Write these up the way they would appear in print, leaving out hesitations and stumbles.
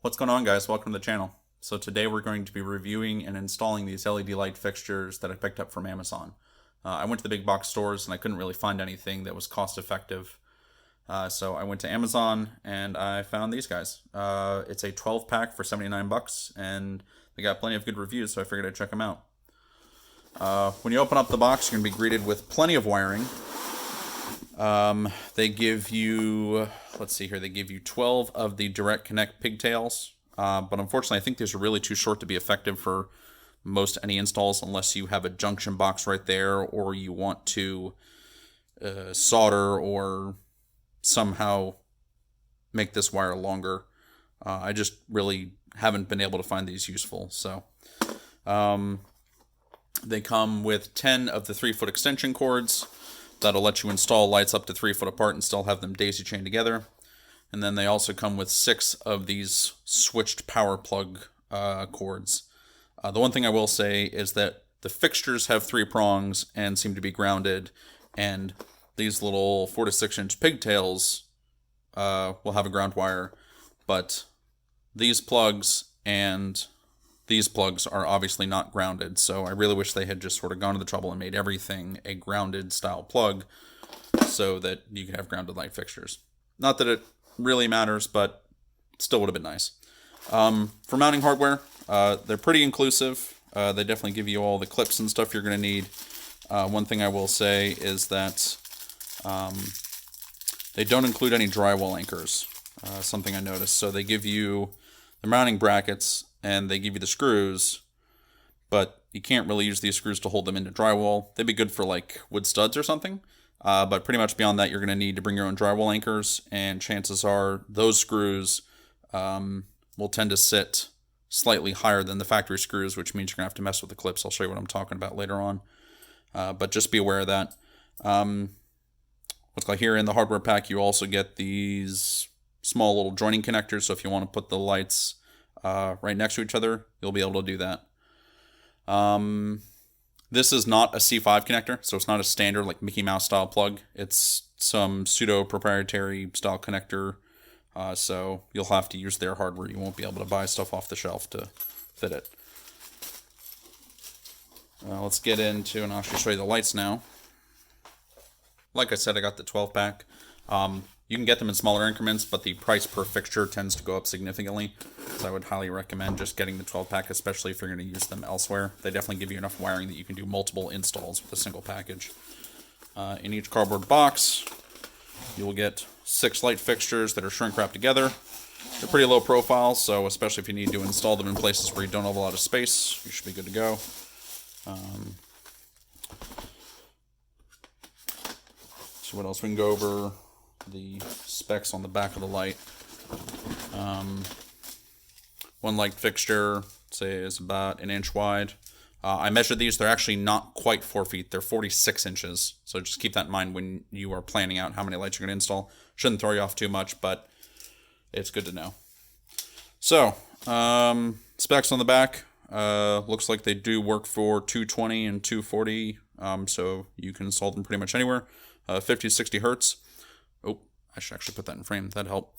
What's going on, guys? Welcome to the channel. So today we're going to be reviewing and installing these LED light fixtures that I picked up from Amazon. I went to the big box stores and I couldn't really find anything that was cost effective. So I went to Amazon and I found these guys. It's a 12 pack for 79 bucks and they got plenty of good reviews, so I figured I'd check them out. When you open up the box, you're going to be greeted with plenty of wiring. They give you, let's see here, they give you 12 of the direct connect pigtails, but unfortunately I think these are really too short to be effective for most any installs unless you have a junction box right there or you want to solder or somehow make this wire longer. I just really haven't been able to find these useful. So they come with 10 of the 3-foot extension cords. That'll let you install lights up to 3 foot apart and still have them daisy chained together. And then they also come with 6 of these switched power plug cords. The one thing I will say is that the fixtures have 3 prongs and seem to be grounded, and these little 4 to 6 inch pigtails will have a ground wire, but these plugs and these plugs are obviously not grounded, so I really wish they had just sort of gone to the trouble and made everything a grounded style plug so that you could have grounded light fixtures. Not that it really matters, but still would have been nice. For mounting hardware, they're pretty inclusive. They definitely give you all the clips and stuff you're going to need. One thing I will say is that they don't include any drywall anchors, something I noticed. So they give you the mounting brackets and they give you the screws, but you can't really use these screws to hold them into drywall. They'd be good for like wood studs or something, but pretty much beyond that you're going to need to bring your own drywall anchors, and chances are those screws will tend to sit slightly higher than the factory screws, which means you're going to have to mess with the clips. I'll show you what I'm talking about later on, but just be aware of that. Looks like here in the hardware pack you also get these small little joining connectors, so if you want to put the lights right next to each other, you'll be able to do that. This is not a C5 connector, so it's not a standard like Mickey Mouse style plug. It's some pseudo proprietary style connector, so you'll have to use their hardware. You won't be able to buy stuff off the shelf to fit it. Let's get into, and I'll actually show you the lights now. Like I said, I got the 12 pack. You can get them in smaller increments, but the price per fixture tends to go up significantly. So I would highly recommend just getting the 12 pack, especially if you're going to use them elsewhere. They definitely give you enough wiring that you can do multiple installs with a single package. In each cardboard box, you will get 6 light fixtures that are shrink wrapped together. They're pretty low profile, so especially if you need to install them in places where you don't have a lot of space, you should be good to go. So what else? We can go over the specs on the back of the light. One light fixture, say, is about 1 inch wide. I measured these. They're actually not quite 4 feet. They're 46 inches. So just keep that in mind when you are planning out how many lights you're going to install. Shouldn't throw you off too much, but it's good to know. So, specs on the back. Looks like they do work for 220 and 240. So you can install them pretty much anywhere. 50 to 60 hertz. Oh, I should actually put that in frame. That'd help.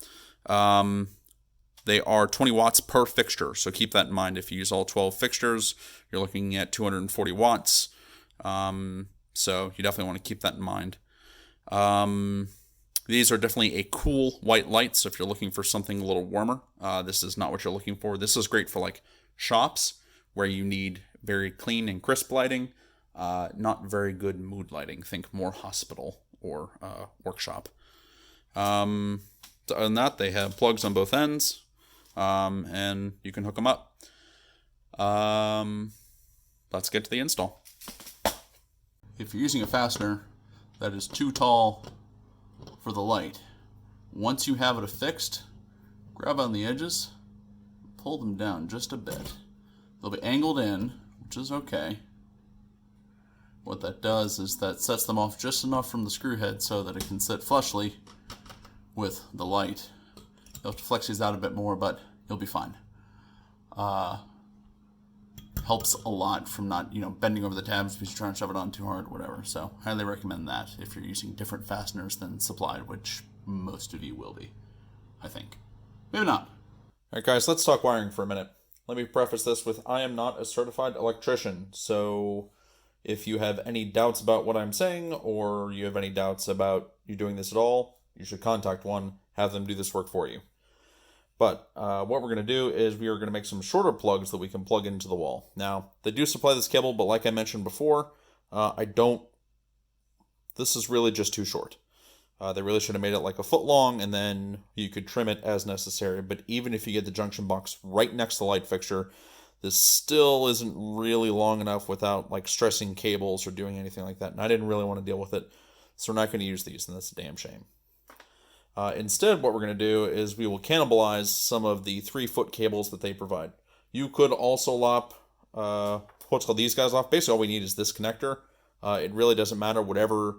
They are 20 watts per fixture, so keep that in mind. If you use all 12 fixtures, you're looking at 240 watts. So you definitely want to keep that in mind. These are definitely a cool white light, so if you're looking for something a little warmer, this is not what you're looking for. This is great for like shops where you need very clean and crisp lighting, not very good mood lighting. Think more hospital or workshop. Other than that, they have plugs on both ends, and you can hook them up. Let's get to the install. If you're using a fastener that is too tall for the light, once you have it affixed, grab on the edges, pull them down just a bit. They'll be angled in, which is okay. What that does is that sets them off just enough from the screw head so that it can sit flushly with the light. You'll have to flex these out a bit more, but you'll be fine. Helps a lot from not, bending over the tabs because you're trying to shove it on too hard, whatever. So highly recommend that if you're using different fasteners than supplied, which most of you will be, I think. Maybe not. Alright guys, let's talk wiring for a minute. Let me preface this with I am not a certified electrician, so if you have any doubts about what I'm saying, or you have any doubts about you doing this at all, you should contact one, have them do this work for you. But what we're going to do is we are going to make some shorter plugs that we can plug into the wall. Now, they do supply this cable, but like I mentioned before, this is really just too short. They really should have made it like a foot long, and then you could trim it as necessary. But even if you get the junction box right next to the light fixture, this still isn't really long enough without like stressing cables or doing anything like that. And I didn't really want to deal with it, so we're not going to use these, and that's a damn shame. Instead, what we're going to do is we will cannibalize some of the 3-foot cables that they provide. You could also lop what's called these guys off. Basically, all we need is this connector. It really doesn't matter, whatever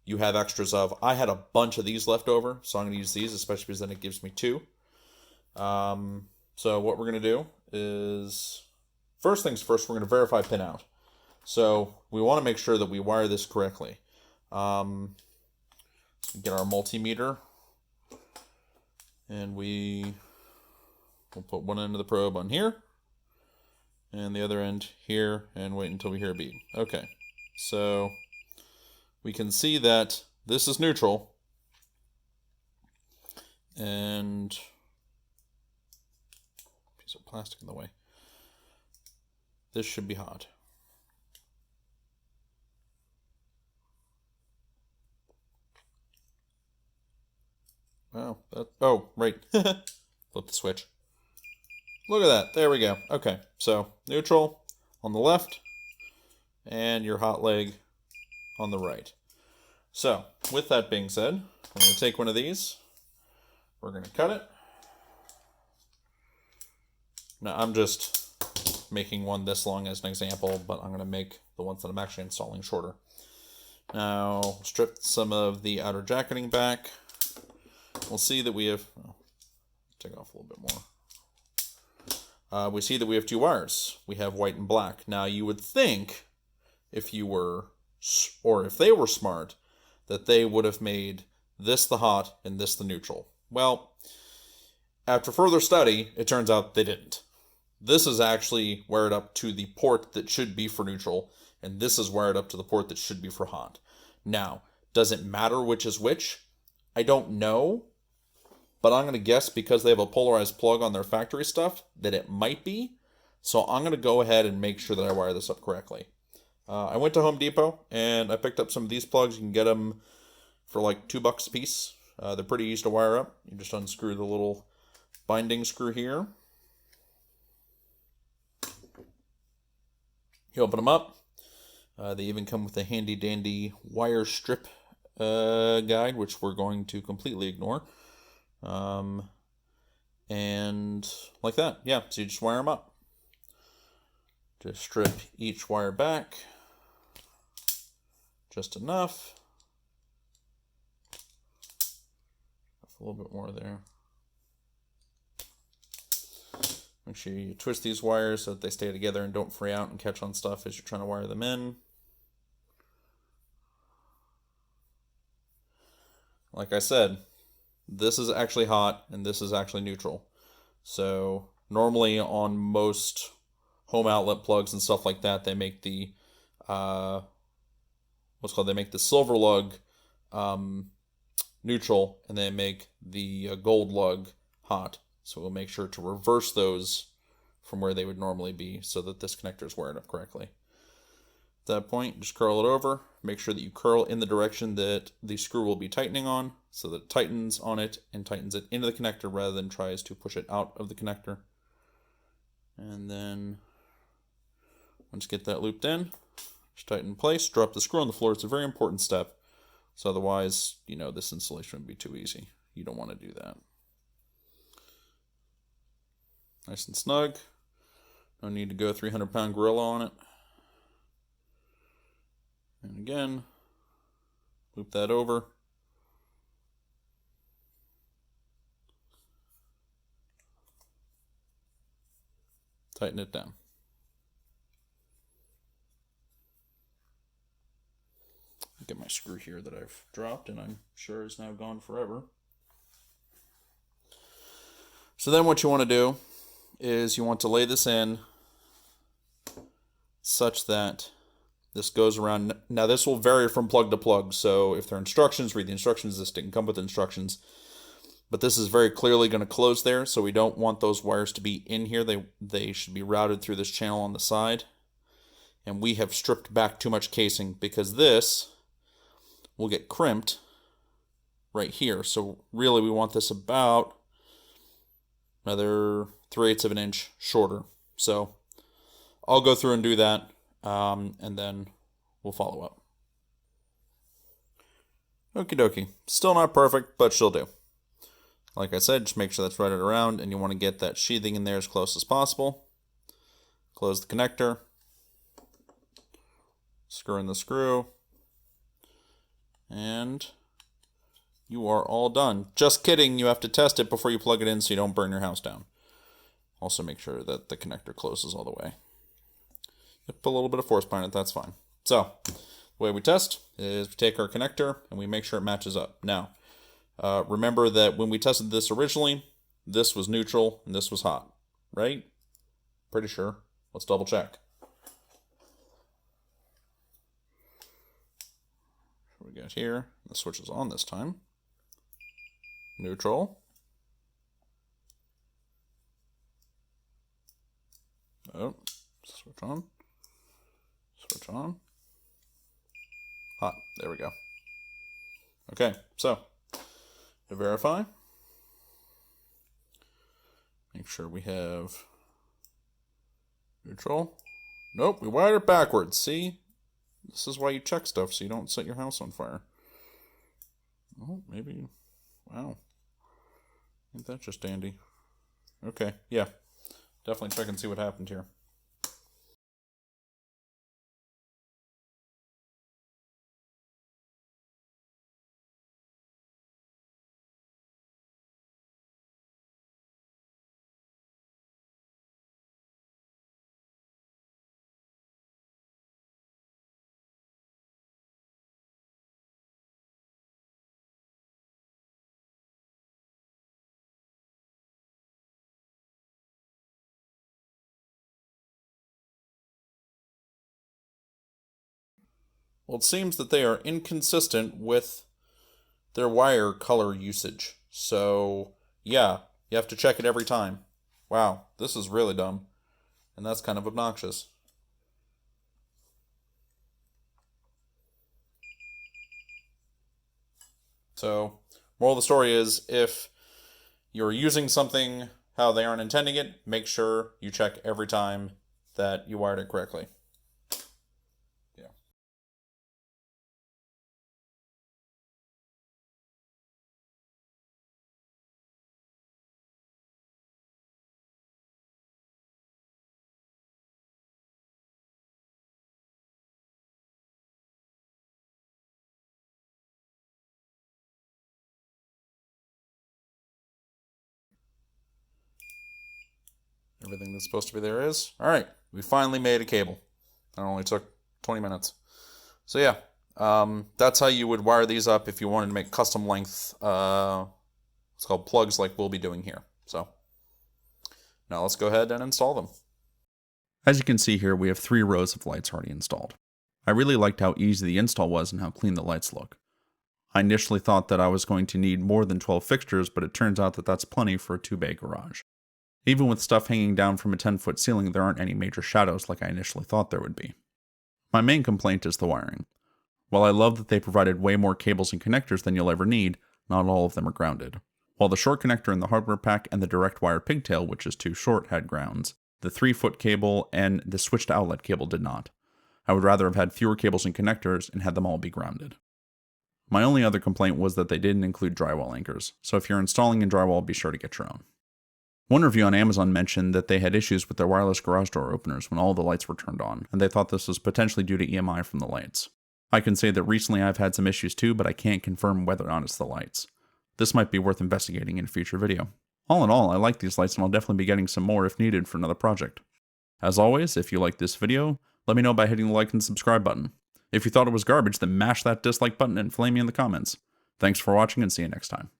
you have extras of. I had a bunch of these left over, so I'm going to use these, especially because then it gives me 2. So what we're going to do is, first things first, we're going to verify pin out. So we want to make sure that we wire this correctly. Get our multimeter, and we'll put one end of the probe on here, and the other end here, and wait until we hear a beep. Okay, so we can see that this is neutral, and piece of plastic in the way. This should be hot. Wow, oh, right. Flip the switch. Look at that. There we go. Okay, so neutral on the left, and your hot leg on the right. So, with that being said, I'm going to take one of these. We're going to cut it. Now, I'm just making one this long as an example, but I'm going to make the ones that I'm actually installing shorter. Now, strip some of the outer jacketing back. We'll see that we have, take off a little bit more. We see that we have 2 wires. We have white and black. Now, you would think if you were, or if they were smart, that they would have made this the hot and this the neutral. Well, after further study, it turns out they didn't. This is actually wired up to the port that should be for neutral, and this is wired up to the port that should be for hot. Now, does it matter which is which? I don't know, but I'm going to guess because they have a polarized plug on their factory stuff that it might be. So I'm going to go ahead and make sure that I wire this up correctly. I went to Home Depot and I picked up some of these plugs. You can get them for like $2 a piece. They're pretty easy to wire up. You just unscrew the little binding screw here. You open them up. They even come with a handy dandy wire strip guide, which we're going to completely ignore. And like that, yeah, so you just wire them up. Just strip each wire back, just enough. A little bit more there. Make sure you twist these wires so that they stay together and don't fray out and catch on stuff as you're trying to wire them in. Like I said, this is actually hot and this is actually neutral. So normally on most home outlet plugs and stuff like that, they make the they make the silver lug neutral, and they make the gold lug hot. So we'll make sure to reverse those from where they would normally be so that this connector is wired up correctly. At that point, just curl it over. Make sure that you curl in the direction that the screw will be tightening on, so that it tightens on it and tightens it into the connector rather than tries to push it out of the connector. And then once you get that looped in, just tighten in place, drop the screw on the floor. It's a very important step. So otherwise, this installation would be too easy. You don't want to do that. Nice and snug. No need to go 300-pound gorilla on it. And again, loop that over. Tighten it down. Get my screw here that I've dropped and I'm sure is now gone forever. So then what you want to do is you want to lay this in such that this goes around. Now this will vary from plug to plug, so if there are instructions, read the instructions. This didn't come with instructions. But this is very clearly going to close there, so we don't want those wires to be in here. They should be routed through this channel on the side. And we have stripped back too much casing because this will get crimped right here. So really we want this about another 3/8 of an inch shorter. So I'll go through and do that, and then we'll follow up. Okie dokie. Still not perfect, but she'll do. Like I said, just make sure that's right around, and you want to get that sheathing in there as close as possible. Close the connector. Screw in the screw. And you are all done. Just kidding, you have to test it before you plug it in so you don't burn your house down. Also make sure that the connector closes all the way. You put a little bit of force behind it, that's fine. So, the way we test is we take our connector and we make sure it matches up. Now, remember that when we tested this originally, this was neutral and this was hot, right? Pretty sure. Let's double check. What we got here, the switch is on this time. Neutral. Oh, switch on. Switch on. Hot. There we go. Okay, so to verify, make sure we have neutral. Nope, we wired it backwards. See? This is why you check stuff, so you don't set your house on fire. Oh, maybe. Wow. Ain't that just dandy? Okay, yeah. Definitely check and see what happened here. Well, it seems that they are inconsistent with their wire color usage. So, yeah, you have to check it every time. Wow, this is really dumb. And that's kind of obnoxious. So, moral of the story is, if you're using something how they aren't intending it, make sure you check every time that you wired it correctly. Everything that's supposed to be there is. All right, we finally made a cable. That only took 20 minutes. So yeah, that's how you would wire these up if you wanted to make custom length, it's called plugs, like we'll be doing here. So now let's go ahead and install them. As you can see here, we have 3 rows of lights already installed. I really liked how easy the install was and how clean the lights look. I initially thought that I was going to need more than 12 fixtures, but it turns out that that's plenty for a 2-bay garage. Even with stuff hanging down from a 10-foot ceiling, there aren't any major shadows like I initially thought there would be. My main complaint is the wiring. While I love that they provided way more cables and connectors than you'll ever need, not all of them are grounded. While the short connector in the hardware pack and the direct wire pigtail, which is too short, had grounds, the 3-foot cable and the switched outlet cable did not. I would rather have had fewer cables and connectors and had them all be grounded. My only other complaint was that they didn't include drywall anchors, so if you're installing in drywall, be sure to get your own. One review on Amazon mentioned that they had issues with their wireless garage door openers when all the lights were turned on, and they thought this was potentially due to EMI from the lights. I can say that recently I've had some issues too, but I can't confirm whether or not it's the lights. This might be worth investigating in a future video. All in all, I like these lights and I'll definitely be getting some more if needed for another project. As always, if you like this video, let me know by hitting the like and subscribe button. If you thought it was garbage, then mash that dislike button and flame me in the comments. Thanks for watching and see you next time.